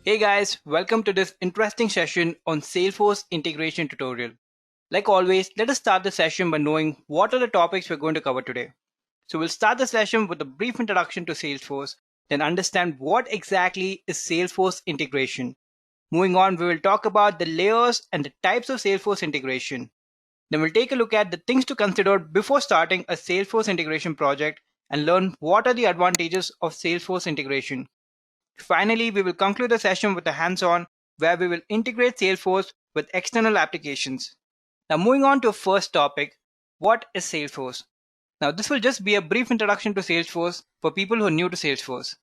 Hey guys, welcome to this interesting session on Salesforce integration tutorial. Like always, let us start the session by knowing what are the topics we're going to cover today. So we'll start the session with a brief introduction to Salesforce, then understand what exactly is Salesforce integration. Moving on, we will talk about the layers and the types of Salesforce integration. Then we'll take a look at the things to consider before starting a Salesforce integration project and learn what are the advantages of Salesforce integration. Finally, we will conclude the session with a hands-on where we will integrate Salesforce with external applications. Now moving on to our first topic, what is Salesforce? Now this will just be a brief introduction to Salesforce for people who are new to Salesforce.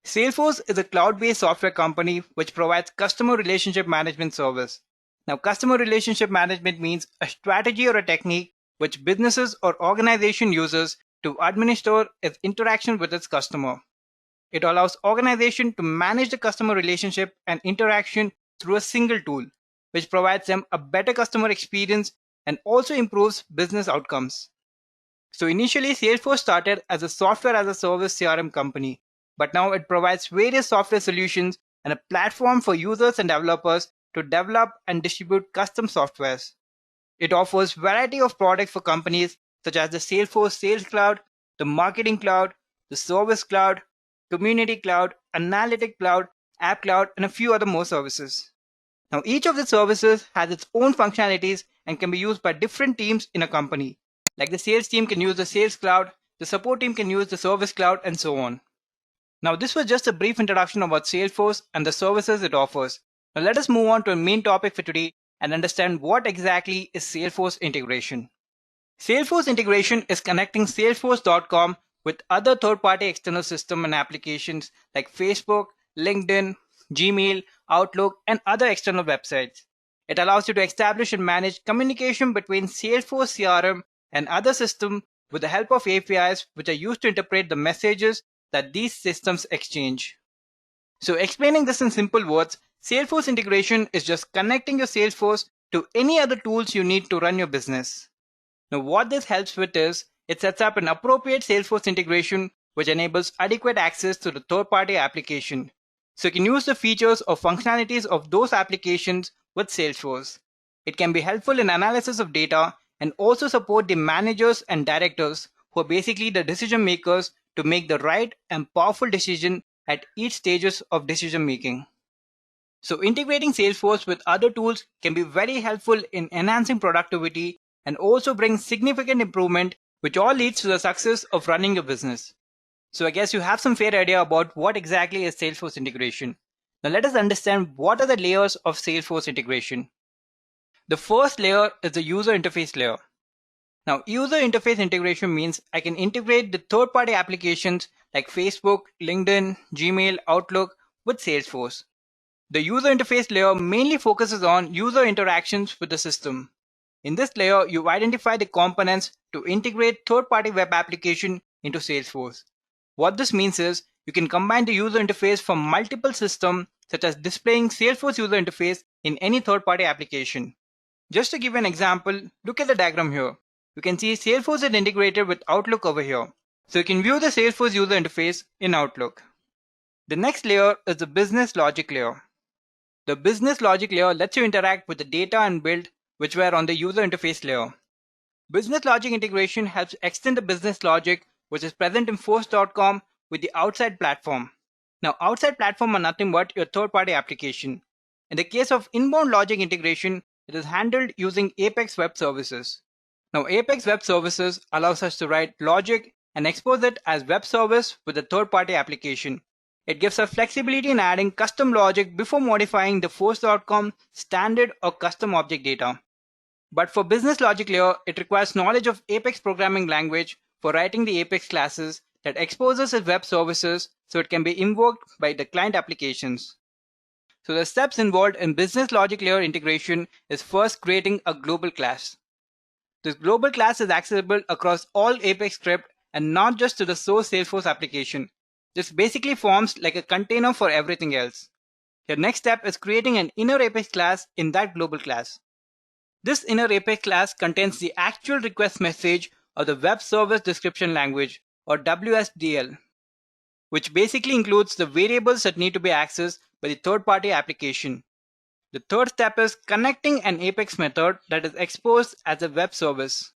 Salesforce is a cloud-based software company which provides customer relationship management service. Now customer relationship management means a strategy or a technique which businesses or organization uses to administer its interaction with its customer. It allows organization to manage the customer relationship and interaction through a single tool, which provides them a better customer experience and also improves business outcomes. So initially, Salesforce started as a software as a service CRM company, but now it provides various software solutions and a platform for users and developers to develop and distribute custom softwares. It offers variety of products for companies such as the Salesforce Sales Cloud, the Marketing Cloud, the Service Cloud, Community Cloud, Analytic Cloud, App Cloud, and a few other more services. Now, each of the services has its own functionalities and can be used by different teams in a company. Like the sales team can use the Sales Cloud, the support team can use the Service Cloud, and so on. Now, this was just a brief introduction about Salesforce and the services it offers. Now, let us move on to a main topic for today and understand what exactly is Salesforce integration. Salesforce integration is connecting Salesforce.com with other third-party external systems and applications like Facebook, LinkedIn, Gmail, Outlook, and other external websites. It allows you to establish and manage communication between Salesforce CRM and other systems with the help of APIs which are used to interpret the messages that these systems exchange. So explaining this in simple words, Salesforce integration is just connecting your Salesforce to any other tools you need to run your business. Now what this helps with is, it sets up an appropriate Salesforce integration which enables adequate access to the third-party application. So you can use the features or functionalities of those applications with Salesforce. It can be helpful in analysis of data and also support the managers and directors who are basically the decision makers to make the right and powerful decision at each stages of decision making. So integrating Salesforce with other tools can be very helpful in enhancing productivity and also bring significant improvement, which all leads to the success of running your business. So I guess you have some fair idea about what exactly is Salesforce integration. Now let us understand what are the layers of Salesforce integration. The first layer is the user interface layer. Now user interface integration means I can integrate the third-party applications like Facebook, LinkedIn, Gmail, Outlook with Salesforce. The user interface layer mainly focuses on user interactions with the system. In this layer, you identify the components to integrate third-party web application into Salesforce. What this means is you can combine the user interface from multiple systems such as displaying Salesforce user interface in any third-party application. Just to give an example, look at the diagram here. You can see Salesforce is integrated with Outlook over here. So you can view the Salesforce user interface in Outlook. The next layer is the business logic layer. The business logic layer lets you interact with the data and build which were on the user interface layer. Business logic integration helps extend the business logic which is present in Force.com with the outside platform. Now outside platform are nothing but your third-party application. In the case of inbound logic integration, it is handled using Apex Web Services. Now Apex Web Services allows us to write logic and expose it as web service with a third-party application. It gives us flexibility in adding custom logic before modifying the Force.com standard or custom object data. But for business logic layer, it requires knowledge of Apex programming language for writing the Apex classes that exposes its web services so it can be invoked by the client applications. So the steps involved in business logic layer integration is first creating a global class. This global class is accessible across all Apex script and not just to the source Salesforce application. This basically forms like a container for everything else. Your next step is creating an inner Apex class in that global class. This inner Apex class contains the actual request message of the web service description language or WSDL, which basically includes the variables that need to be accessed by the third-party application. The third step is connecting an Apex method that is exposed as a web service.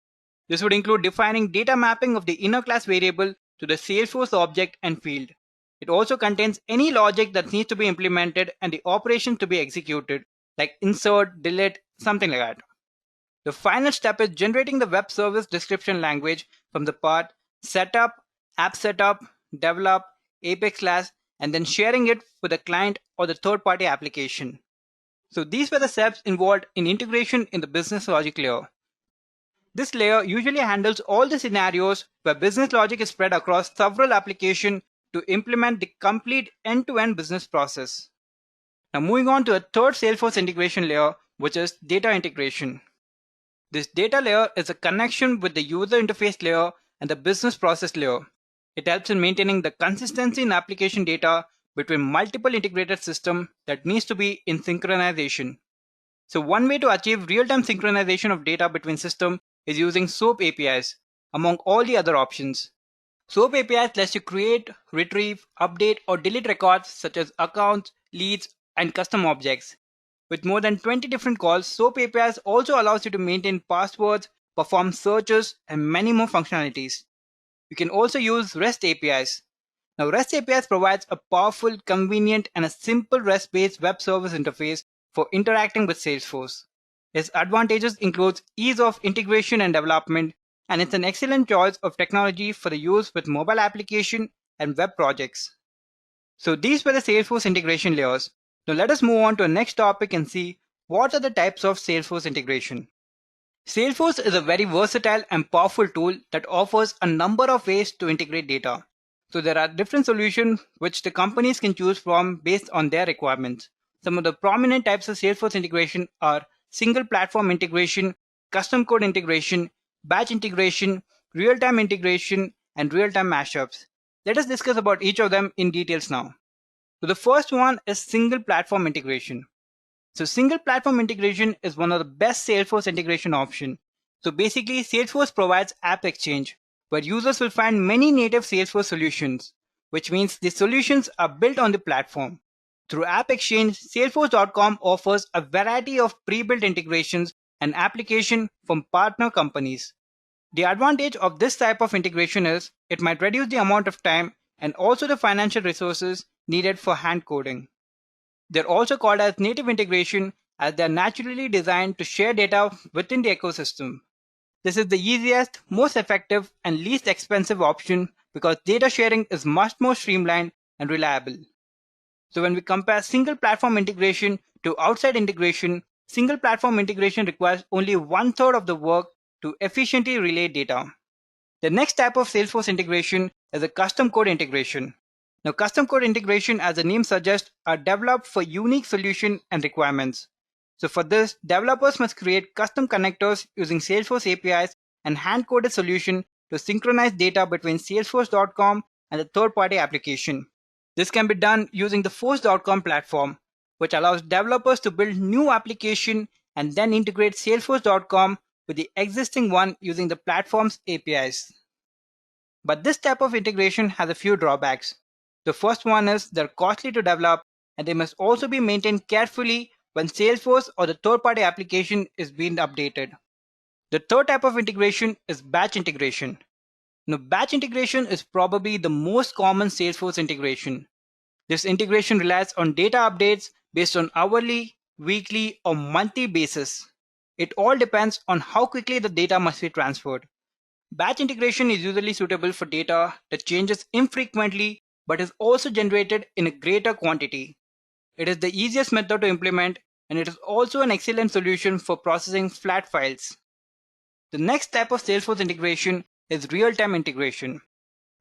This would include defining data mapping of the inner class variable to the Salesforce object and field. It also contains any logic that needs to be implemented and the operation to be executed, like insert, delete, something like that. The final step is generating the web service description language from the part setup, app setup, develop, Apex class, and then sharing it with the client or the third-party application. So these were the steps involved in integration in the business logic layer. This layer usually handles all the scenarios where business logic is spread across several applications to implement the complete end-to-end business process. Now moving on to a third Salesforce integration layer, which is data integration. This data layer is a connection with the user interface layer and the business process layer. It helps in maintaining the consistency in application data between multiple integrated systems that needs to be in synchronization. So one way to achieve real-time synchronization of data between systems is using SOAP APIs, among all the other options. SOAP APIs lets you create, retrieve, update, or delete records such as accounts, leads, and custom objects. With more than 20 different calls, SOAP APIs also allows you to maintain passwords, perform searches, and many more functionalities. You can also use REST APIs. Now, REST APIs provides a powerful, convenient, and a simple REST-based web service interface for interacting with Salesforce. Its advantages include ease of integration and development, and it's an excellent choice of technology for the use with mobile application and web projects. So these were the Salesforce integration layers. Now let us move on to the next topic and see what are the types of Salesforce integration. Salesforce is a very versatile and powerful tool that offers a number of ways to integrate data. So there are different solutions which the companies can choose from based on their requirements. Some of the prominent types of Salesforce integration are single platform integration, custom code integration, batch integration, real-time integration, and real-time mashups. Let us discuss about each of them in details now. So the first one is single platform integration. So single platform integration is one of the best Salesforce integration options. So basically Salesforce provides App Exchange, where users will find many native Salesforce solutions, which means the solutions are built on the platform. Through App Exchange, Salesforce.com offers a variety of pre-built integrations and applications from partner companies. The advantage of this type of integration is it might reduce the amount of time and also the financial resources needed for hand coding. They're also called as native integration as they're naturally designed to share data within the ecosystem. This is the easiest, most effective, and least expensive option because data sharing is much more streamlined and reliable. So when we compare single platform integration to outside integration, single platform integration requires only 1/3 of the work to efficiently relay data. The next type of Salesforce integration is a custom code integration. Now, custom code integration, as the name suggests, are developed for unique solution and requirements. So for this, developers must create custom connectors using Salesforce APIs and hand-coded solution to synchronize data between Salesforce.com and the third-party application. This can be done using the Force.com platform, which allows developers to build new application and then integrate Salesforce.com with the existing one using the platform's APIs. But this type of integration has a few drawbacks. The first one is they're costly to develop and they must also be maintained carefully when Salesforce or the third-party application is being updated. The third type of integration is batch integration. Now, batch integration is probably the most common Salesforce integration. This integration relies on data updates based on hourly, weekly, or monthly basis. It all depends on how quickly the data must be transferred. Batch integration is usually suitable for data that changes infrequently but is also generated in a greater quantity. It is the easiest method to implement, and it is also an excellent solution for processing flat files. The next type of Salesforce integration is real-time integration.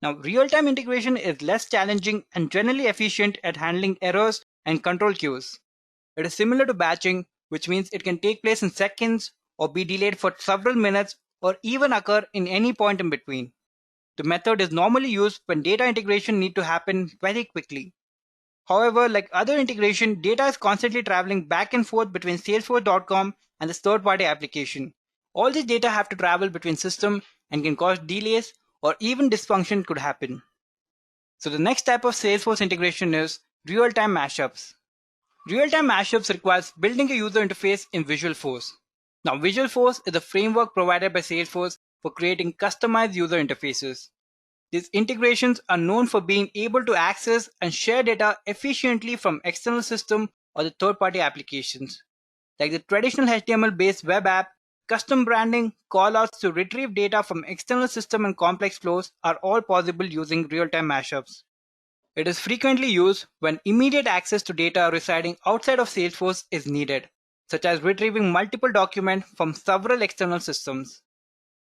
Now, real-time integration is less challenging and generally efficient at handling errors and control queues. It is similar to batching, which means it can take place in seconds or be delayed for several minutes or even occur in any point in between. The method is normally used when data integration needs to happen very quickly. However, like other integration, data is constantly traveling back and forth between Salesforce.com and the third-party application. All this data have to travel between systems and can cause delays or even dysfunction could happen. So the next type of Salesforce integration is real-time mashups. Real-time mashups requires building a user interface in Visualforce. Now, Visualforce is a framework provided by Salesforce for creating customized user interfaces. These integrations are known for being able to access and share data efficiently from external system or the third-party applications. Like the traditional HTML-based web app, custom branding, callouts to retrieve data from external system and complex flows are all possible using real-time mashups. It is frequently used when immediate access to data residing outside of Salesforce is needed, such as retrieving multiple documents from several external systems.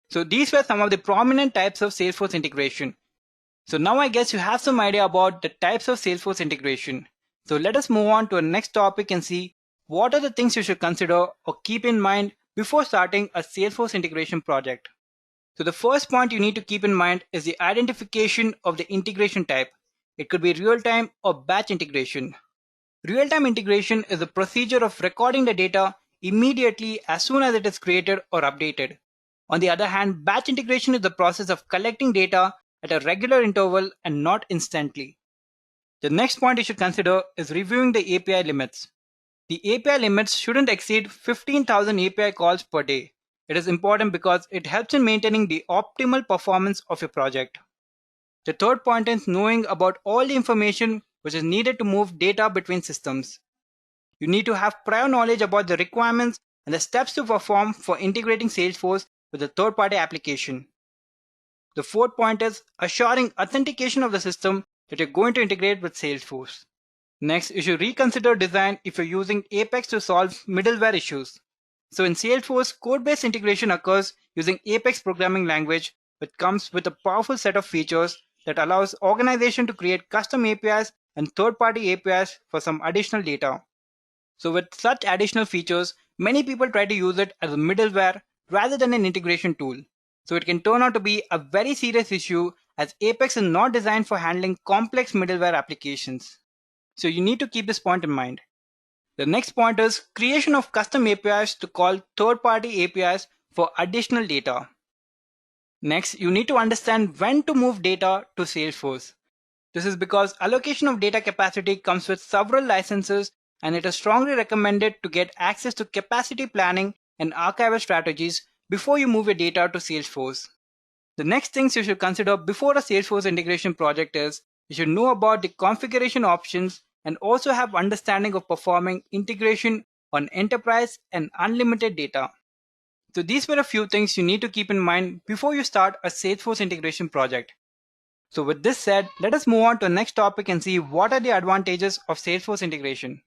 So these were some of the prominent types of Salesforce integration. So now I guess you have some idea about the types of Salesforce integration. So let us move on to our next topic and see what are the things you should consider or keep in mind before starting a Salesforce integration project. So the first point you need to keep in mind is the identification of the integration type. It could be real-time or batch integration. Real-time integration is the procedure of recording the data immediately as soon as it is created or updated. On the other hand, batch integration is the process of collecting data at a regular interval and not instantly. The next point you should consider is reviewing the API limits. The API limits shouldn't exceed 15,000 API calls per day. It is important because it helps in maintaining the optimal performance of your project. The third point is knowing about all the information which is needed to move data between systems. You need to have prior knowledge about the requirements and the steps to perform for integrating Salesforce with a third-party application. The fourth point is assuring authentication of the system that you're going to integrate with Salesforce. Next, you should reconsider design if you're using Apex to solve middleware issues. So in Salesforce, code-based integration occurs using Apex programming language, which comes with a powerful set of features that allows organization to create custom APIs and third-party APIs for some additional data. So with such additional features, many people try to use it as a middleware rather than an integration tool. So it can turn out to be a very serious issue as Apex is not designed for handling complex middleware applications. So you need to keep this point in mind. The next point is creation of custom APIs to call third-party APIs for additional data. Next, you need to understand when to move data to Salesforce. This is because allocation of data capacity comes with several licenses, and it is strongly recommended to get access to capacity planning and archival strategies before you move your data to Salesforce. The next things you should consider before a Salesforce integration project is you should know about the configuration options and also have understanding of performing integration on enterprise and unlimited data. So these were a few things you need to keep in mind before you start a Salesforce integration project. So with this said, let us move on to the next topic and see what are the advantages of Salesforce integration.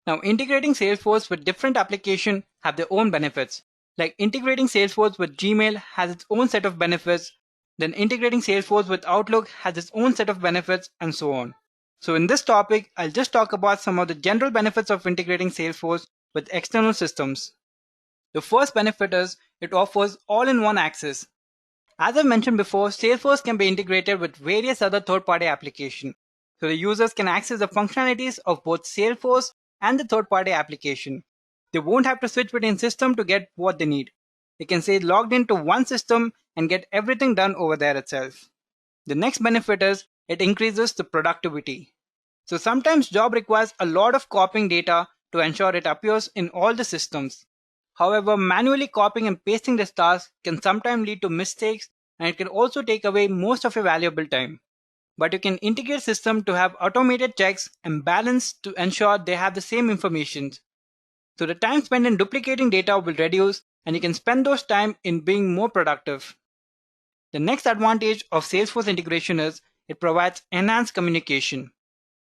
Now, integrating Salesforce with different applications have their own benefits. Like integrating Salesforce with Gmail has its own set of benefits, then integrating Salesforce with Outlook has its own set of benefits, and so on. So in this topic, I'll just talk about some of the general benefits of integrating Salesforce with external systems. The first benefit is it offers all-in-one access. As I mentioned before, Salesforce can be integrated with various other third-party applications. So the users can access the functionalities of both Salesforce and the third-party application. They won't have to switch between systems to get what they need. They can stay logged into one system and get everything done over there itself. The next benefit is it increases the productivity. So sometimes job requires a lot of copying data to ensure it appears in all the systems. However, manually copying and pasting this task can sometimes lead to mistakes, and it can also take away most of your valuable time. But you can integrate systems to have automated checks and balance to ensure they have the same information. So the time spent in duplicating data will reduce, and you can spend those time in being more productive. The next advantage of Salesforce integration is it provides enhanced communication.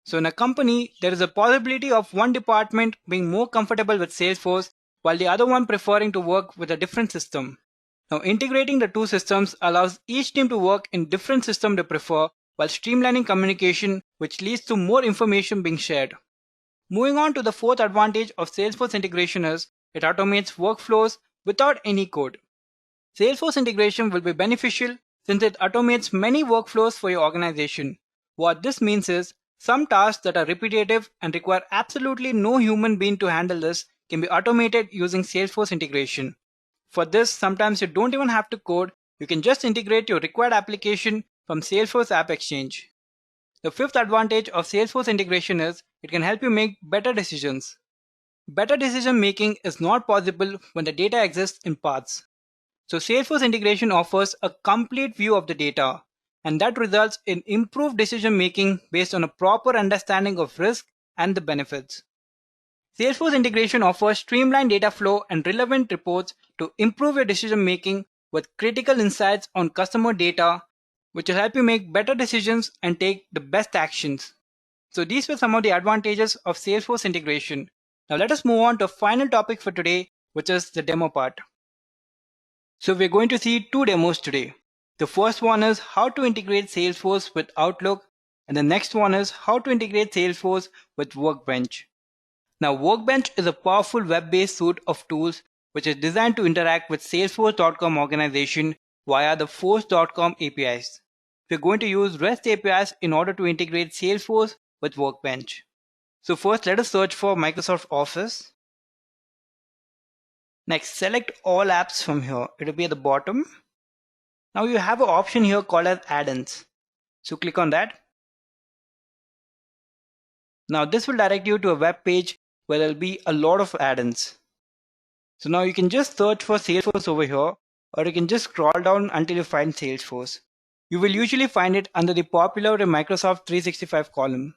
So in a company, there is a possibility of one department being more comfortable with Salesforce while the other one preferring to work with a different system. Now, integrating the two systems allows each team to work in different systems they prefer while streamlining communication, which leads to more information being shared. Moving on to the fourth advantage of Salesforce integration is it automates workflows without any code. Salesforce integration will be beneficial since it automates many workflows for your organization. What this means is some tasks that are repetitive and require absolutely no human being to handle this can be automated using Salesforce integration. For this, sometimes you don't even have to code, you can just integrate your required application from Salesforce App Exchange. The fifth advantage of Salesforce integration is It can help you make better decisions. Better decision making is not possible when the data exists in paths. So Salesforce integration offers a complete view of the data, and that results in improved decision making based on a proper understanding of risk and the benefits. Salesforce integration offers streamlined data flow and relevant reports to improve your decision making with critical insights on customer data, which will help you make better decisions and take the best actions. So these were some of the advantages of Salesforce integration. Now let us move on to a final topic for today, which is the demo part. So we're going to see two demos today. The first one is how to integrate Salesforce with Outlook, and the next one is how to integrate Salesforce with Workbench. Now Workbench is a powerful web-based suite of tools which is designed to interact with Salesforce.com organization via the Force.com APIs. We're going to use REST APIs in order to integrate Salesforce with Workbench. So first let us search for Microsoft Office. Next, select all apps from here. It will be at the bottom. Now you have an option here called as add-ins. So click on that. Now this will direct you to a web page where there will be a lot of add-ins. So now you can just search for Salesforce over here, or you can just scroll down until you find Salesforce. You will usually find it under the popular Microsoft 365 column.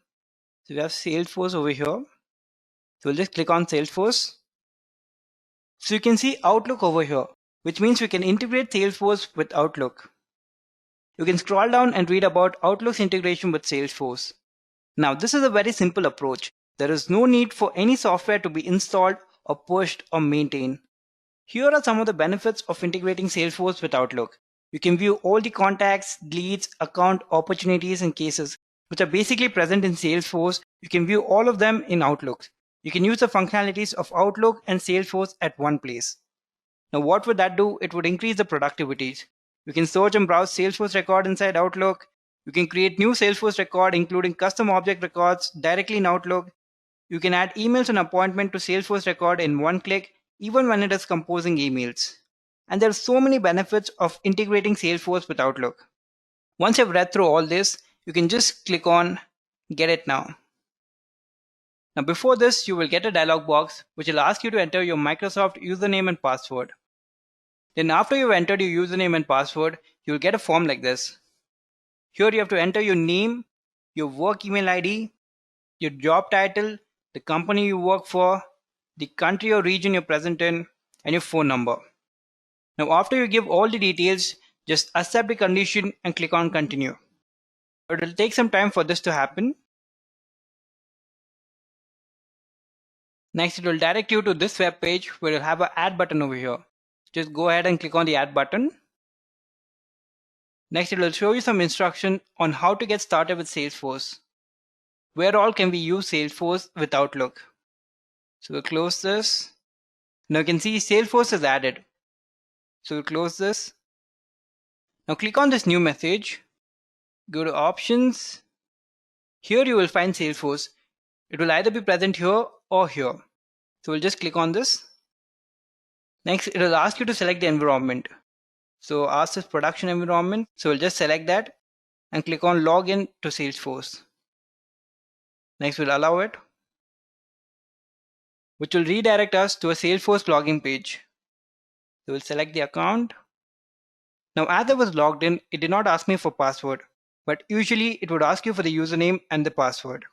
So we have Salesforce over here. So we'll just click on Salesforce. So you can see Outlook over here, which means we can integrate Salesforce with Outlook. You can scroll down and read about Outlook's integration with Salesforce. Now this is a very simple approach. There is no need for any software to be installed or pushed or maintained. Here are some of the benefits of integrating Salesforce with Outlook. You can view all the contacts, leads, account, opportunities and cases which are basically present in Salesforce. You can view all of them in Outlook. You can use the functionalities of Outlook and Salesforce at one place. Now what would that do? It would increase the productivity. You can search and browse Salesforce record inside Outlook. You can create new Salesforce record including custom object records directly in Outlook. You can add emails and appointment to Salesforce record in one click, even when it is composing emails. And there are so many benefits of integrating Salesforce with Outlook. Once you've read through all this, you can just click on Get It Now. Now before this, you will get a dialog box which will ask you to enter your Microsoft username and password. Then after you've entered your username and password, you will get a form like this. Here you have to enter your name, your work email ID, your job title, the company you work for, the country or region you're present in, and your phone number. Now after you give all the details, just accept the condition and click on Continue. It will take some time for this to happen. Next, it will direct you to this web page where you'll have an add button over here. Just go ahead and click on the add button. Next, it will show you some instruction on how to get started with Salesforce. Where all can we use Salesforce with Outlook? So we'll close this. Now you can see Salesforce is added. So we'll close this. Now click on this new message. Go to Options. Here you will find Salesforce. It will either be present here or here. So we'll just click on this. Next, it will ask you to select the environment. So ask this production environment. So we'll just select that and click on Login to Salesforce. Next, we'll allow it, which will redirect us to a Salesforce login page. So we'll select the account. Now as I was logged in, it did not ask me for password, but usually it would ask you for the username and the password.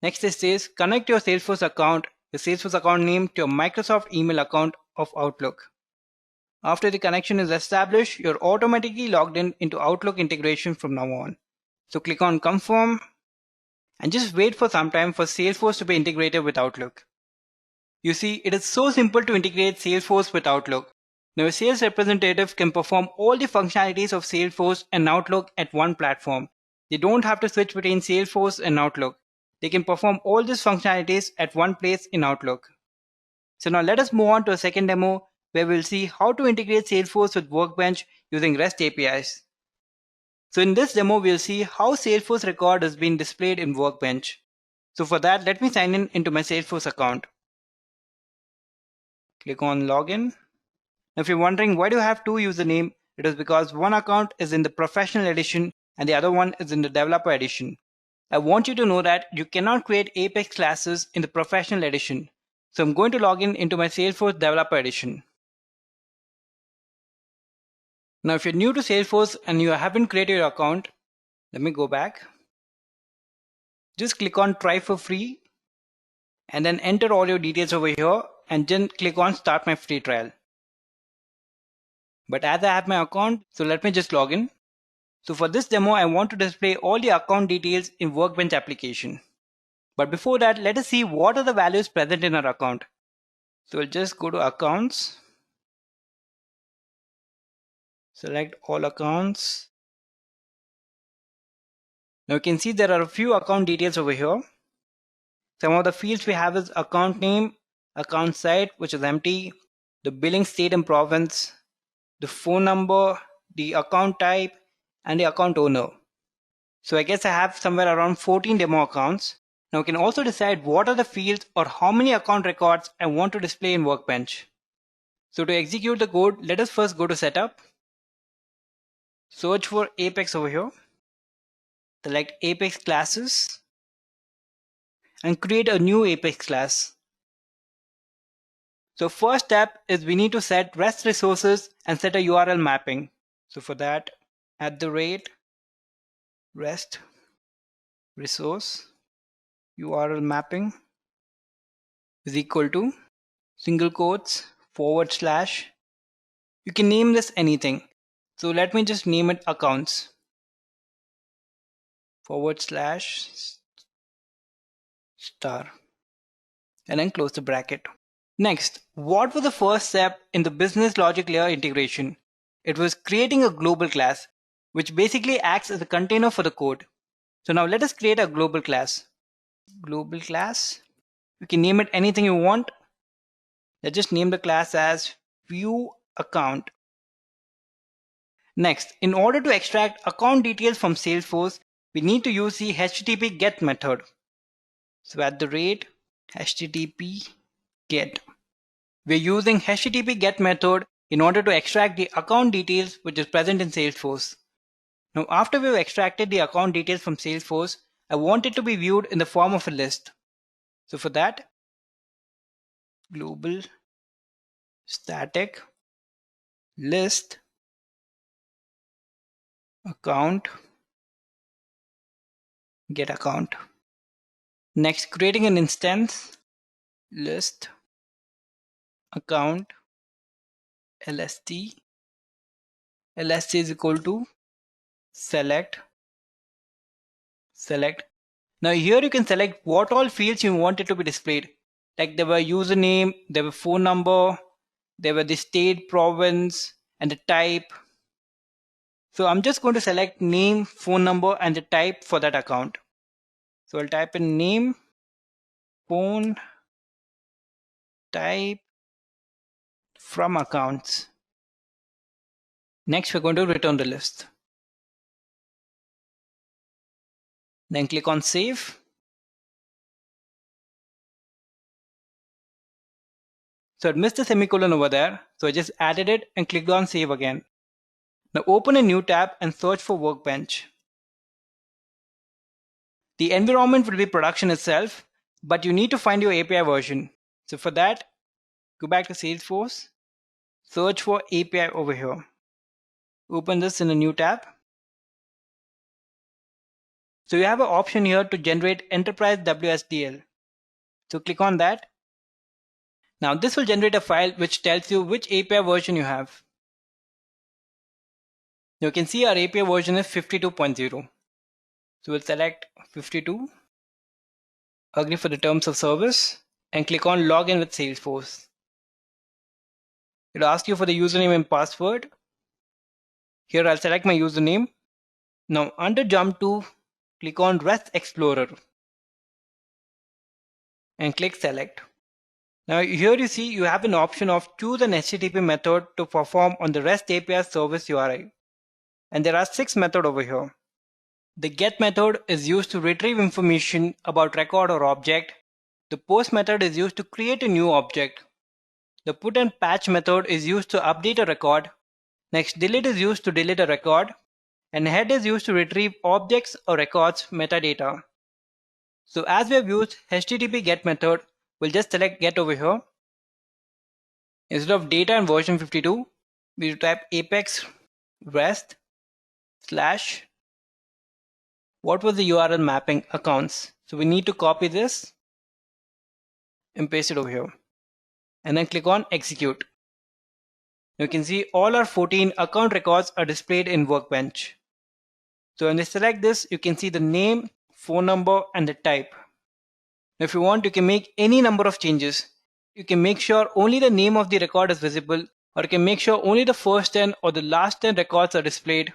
Next it says connect your Salesforce account name to your Microsoft email account of Outlook. After the connection is established, you're automatically logged in into Outlook integration from now on. So click on Confirm and just wait for some time for Salesforce to be integrated with Outlook. You see, it is so simple to integrate Salesforce with Outlook. Now a sales representative can perform all the functionalities of Salesforce and Outlook at one platform. They don't have to switch between Salesforce and Outlook. They can perform all these functionalities at one place in Outlook. So now let us move on to a second demo where we'll see how to integrate Salesforce with Workbench using REST APIs. So in this demo, we'll see how Salesforce record is being displayed in Workbench. So for that, let me sign in into my Salesforce account. Click on Login. Now if you're wondering why do you have two usernames, it is because one account is in the Professional Edition and the other one is in the Developer Edition. I want you to know that you cannot create Apex classes in the professional edition. So I'm going to log in into my Salesforce developer edition. Now, if you're new to Salesforce and you haven't created your account, let me go back. Just click on try for free and then enter all your details over here and then click on start my free trial. But as I have my account, so let me just log in. So for this demo, I want to display all the account details in Workbench application. But before that, let us see what are the values present in our account. So we'll just go to accounts, select all accounts. Now you can see there are a few account details over here. Some of the fields we have is account name, account site, which is empty, the billing state and province, the phone number, the account type, and the account owner. So I guess I have somewhere around 14 demo accounts. Now I can also decide what are the fields or how many account records I want to display in Workbench. So to execute the code, let us first go to setup, search for Apex over here, select Apex classes, and create a new Apex class. So first step is we need to set REST resources and set a URL mapping. So for that, @REST resource URL mapping is equal to single quotes /. You can name this anything. So let me just name it accounts / star and then close the bracket. Next, what was the first step in the business logic layer integration? It was creating a global class, which basically acts as a container for the code. So now let us create a global class. Global class. You can name it anything you want. Let's just name the class as view account. Next, in order to extract account details from Salesforce, we need to use the HTTP GET method. So @HTTP GET. We're using HTTP GET method in order to extract the account details which is present in Salesforce. Now, after we've extracted the account details from Salesforce, I want it to be viewed in the form of a list. So for that, global static list account get account. Next, creating an instance list account LST. LST is equal to select. Now here you can select what all fields you want it to be displayed. Like there were username, there were phone number, there were the state, province, and the type. So I'm just going to select name, phone number, and the type for that account. So I'll type in name, phone, type from accounts. Next, we're going to return the list. Then click on save. So I missed the semicolon over there. So I just added it and clicked on save again. Now open a new tab and search for Workbench. The environment will be production itself, but you need to find your API version. So for that, go back to Salesforce, search for API over here. Open this in a new tab. So you have an option here to generate enterprise WSDL. So click on that. Now this will generate a file which tells you which API version you have. You can see our API version is 52.0. So we'll select 52, agree for the terms of service, and click on login with Salesforce. It'll ask you for the username and password. Here I'll select my username. Now under jump to, click on REST Explorer and click select. Now here you see you have an option of choose an HTTP method to perform on the REST API service URI. And there are 6 methods over here. The get method is used to retrieve information about record or object. The post method is used to create a new object. The put and patch method is used to update a record. Next, delete is used to delete a record. And head is used to retrieve objects or records metadata. So as we have used HTTP GET method, we'll just select GET over here. Instead of data and version 52, we will type apex rest slash what was the URL mapping accounts. So we need to copy this and paste it over here. And then click on execute. You can see all our 14 account records are displayed in Workbench. So when we select this, you can see the name, phone number, and the type. If you want, you can make any number of changes. You can make sure only the name of the record is visible, or you can make sure only the first 10 or the last 10 records are displayed.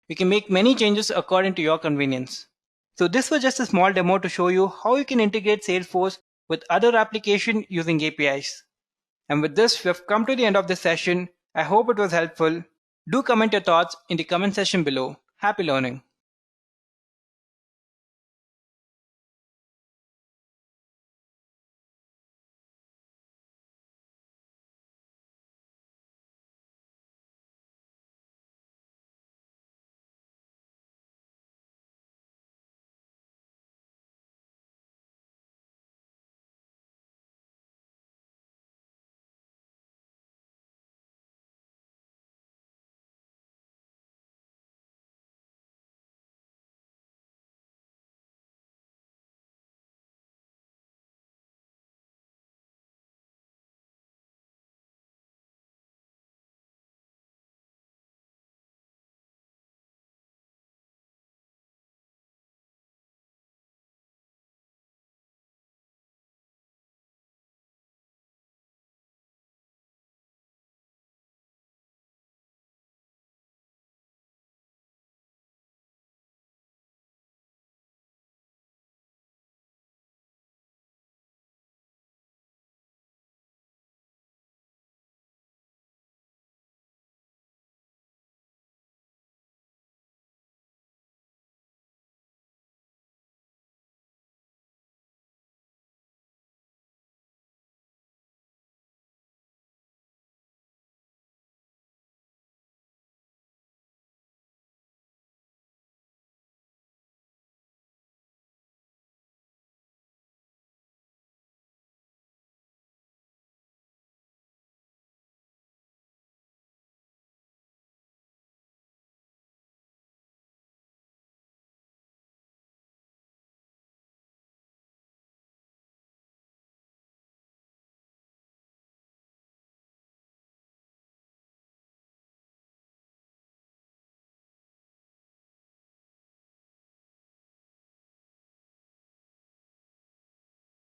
You can make many changes according to your convenience. So this was just a small demo to show you how you can integrate Salesforce with other applications using APIs. And with this, we have come to the end of this session. I hope it was helpful. Do comment your thoughts in the comment section below. Happy learning.